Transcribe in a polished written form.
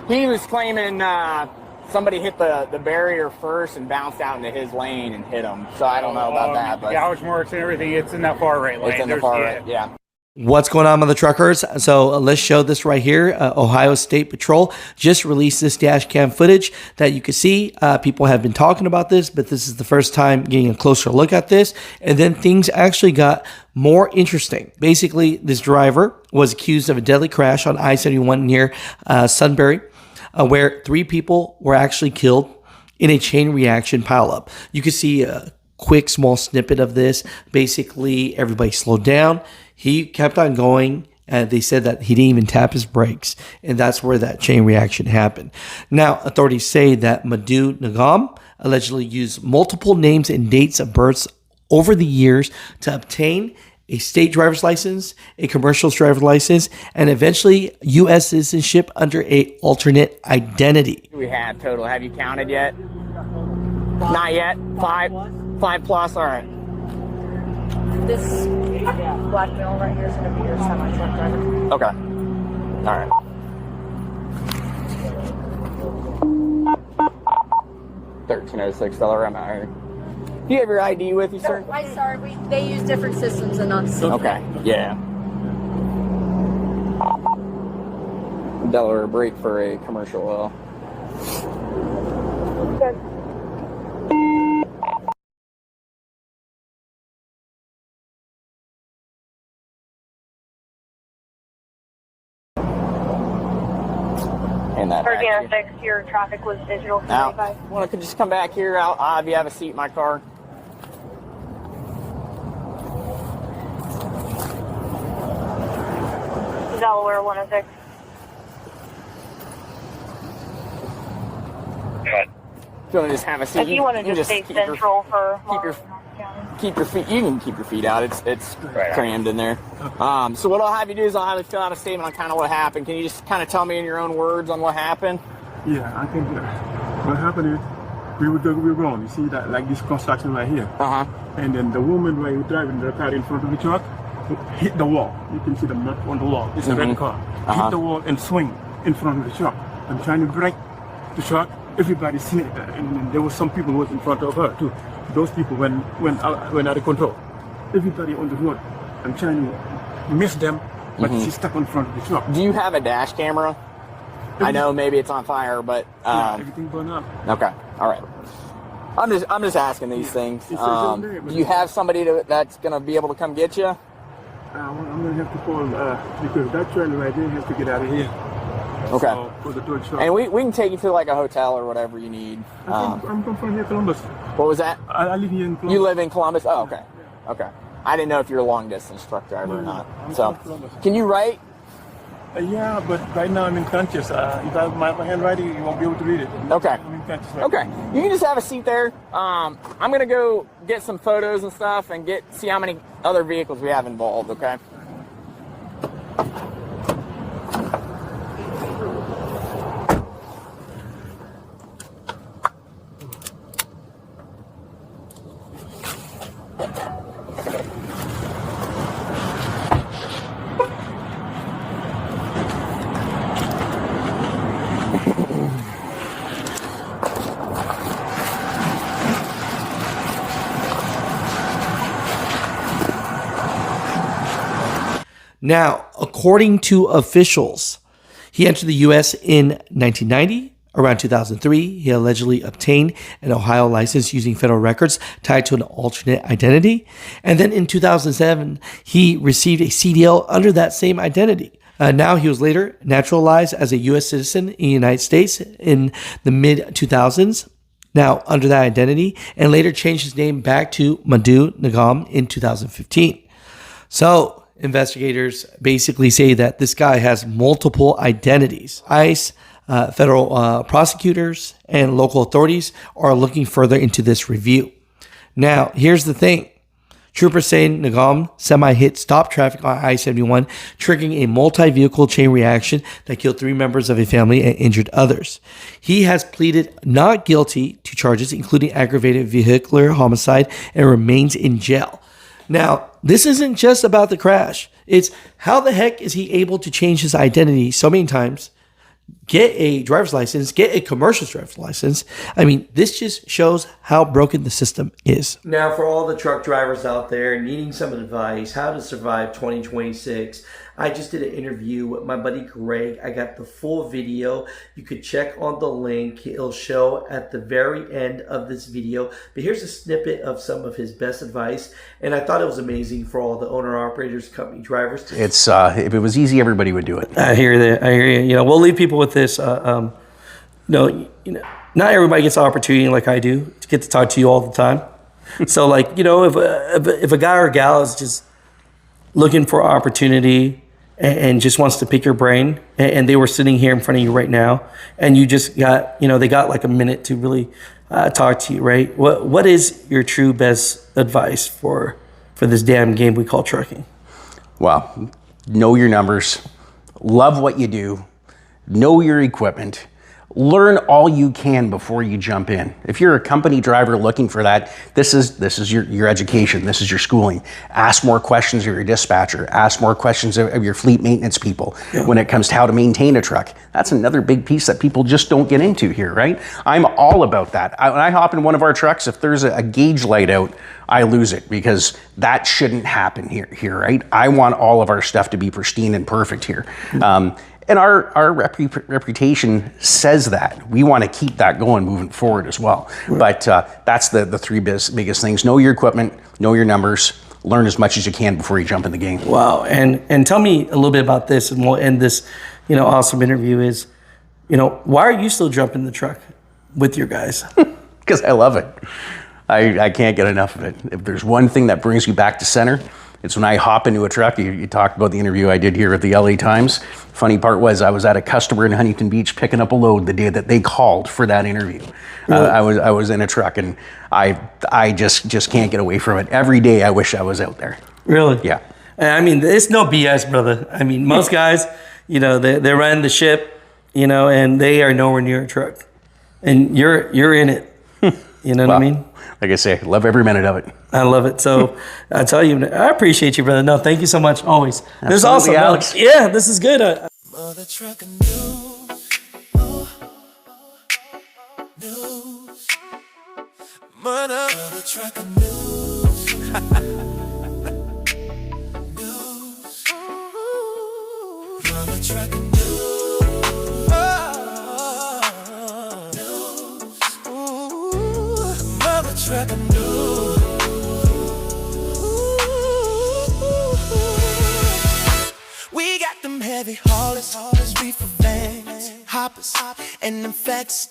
He was claiming somebody hit the barrier first and bounced out into his lane and hit him. So I don't know about that. But gouge marks and everything, it's in that far right lane. It's in the far right, yeah. What's going on, Mutha Truckers? So let's show this right here. Ohio State Patrol just released this dash cam footage that you can see. People have been talking about this, but this is the first time getting a closer look at this. And then things actually got more interesting. Basically, this driver was accused of a deadly crash on I-71 near Sunbury, where 3 people were actually killed in a chain reaction pileup. You can see a quick small snippet of this. Basically, everybody slowed down. He kept on going, and they said that he didn't even tap his brakes, and that's where that chain reaction happened. Now, authorities say that Mutha Trucker allegedly used multiple names and dates of births over the years to obtain a state driver's license, a commercial driver's license, and eventually U.S. citizenship under a alternate identity. We have total. Have you counted yet? Not yet. 5 plus. All right. This black male right here is going to be your semi-truck driver. Okay. All right. $1306 amount here. Do you have your ID with you, sir? I'm sorry, they use different systems than us. Okay. Yeah. Delaware break for a commercial oil. And that. 1306, your traffic was digital. Now, want to just come back here? I'll have you have a seat in my car. Delaware 106. If you want to just have a seat, If you want to just stay central for keep your feet. You can keep your feet out. It's crammed in there. So what I'll have you do is I'll have you fill out a statement on kind of what happened. Can you just kind of tell me in your own words on what happened? Yeah, I can do that. What happened is we were going. You see that, like this construction right here. And then the woman while driving the car in front of the truck hit the wall. You can see the mark on the wall. It's a red car. Hit the wall and swing in front of the truck. I'm trying to brake the truck. Everybody seen it, and then there was some people who was in front of her too. Those people went out of control. Everybody on the road. I'm trying to miss them, but she's stuck in front of the truck. Do you have a dash camera? I know maybe it's on fire, but yeah, everything burned up. Okay, all right. I'm just asking these things. Do you have somebody that's gonna be able to come get you? I'm gonna have to call because that trailer right there has to get out of here. Okay. So, for the tow truck. And we can take you to like a hotel or whatever you need. I'm from here, Columbus. What was that? I live here in Columbus. You live in Columbus? Oh, okay. Okay. I didn't know if you're a long distance truck driver or not. So, can you write? Yeah, but right now I'm in Conscious. If I have my handwriting, you won't be able to read it. Okay. I'm in Conscious right Okay. You can just have a seat there. I'm gonna go get some photos and stuff and see how many other vehicles we have involved. Okay. Now, according to officials, he entered the U.S. in 1990. Around 2003, he allegedly obtained an Ohio license using federal records tied to an alternate identity. And then in 2007, he received a CDL under that same identity. Now, he was later naturalized as a U.S. citizen in the United States in the mid-2000s, now under that identity, and later changed his name back to Mutha Trucker in 2015. So, investigators basically say that this guy has multiple identities. ICE, federal prosecutors, and local authorities are looking further into this review. Now, here's the thing. Troopers say Trucker semi-hit stop traffic on I-71, triggering a multi-vehicle chain reaction that killed 3 members of a family and injured others. He has pleaded not guilty to charges, including aggravated vehicular homicide, and remains in jail. Now, this isn't just about the crash. It's how the heck is he able to change his identity so many times get a driver's license, get a commercial driver's license. I mean, this just shows how broken the system is. Now, for all the truck drivers out there needing some advice, how to survive 2026, I just did an interview with my buddy Greg. I got the full video. You could check on the link. It'll show at the very end of this video. But here's a snippet of some of his best advice. And I thought it was amazing for all the owner-operators, company drivers. It's if it was easy, everybody would do it. I hear that. I hear you. You know, we'll leave people with this. Not everybody gets the opportunity like I do to get to talk to you all the time. So, like, you know, if a guy or a gal is just looking for opportunity and just wants to pick your brain, and they were sitting here in front of you right now, and you just got, you know, they got like a minute to really talk to you, right? What is your true best advice for this damn game we call trucking? Well, know your numbers, love what you do, know your equipment, learn all you can before you jump in. If you're a company driver looking for that, this is your education, this is your schooling. Ask more questions of your dispatcher, ask more questions of your fleet maintenance people when it comes to how to maintain a truck. That's another big piece that people just don't get into here, right? I'm all about that. When I hop in one of our trucks, if there's a gauge light out, I lose it, because that shouldn't happen here, right? I want all of our stuff to be pristine and perfect here. And our reputation says that. We want to keep that going moving forward as well. Right. But that's the three biggest things. Know your equipment, know your numbers, learn as much as you can before you jump in the game. Wow. And tell me a little bit about this, and we'll end this, you know, awesome interview is, you know, why are you still jumping the truck with your guys? Because I love it. I can't get enough of it. If there's one thing that brings you back to center, it's when I hop into a truck. You talked about the interview I did here at the LA Times. Funny part was I was at a customer in Huntington Beach picking up a load the day that they called for that interview. Really? I was in a truck, and I just can't get away from it. Every day I wish I was out there. Really? Yeah. I mean, it's no BS, brother. I mean, most guys, you know, they run the ship, you know, and they are nowhere near a truck, and you're in it. You know what I mean? Like I say, love every minute of it. I love it. So I tell you, I appreciate you, brother. No, thank you so much. Always. This is awesome, Alex. Yeah, this is good. Mutha Trucker news. News. Mutha Trucker news. News. Mutha Trucker news. Trucker news. We got them heavy haulers, reefer vans, hoppers, and them facts.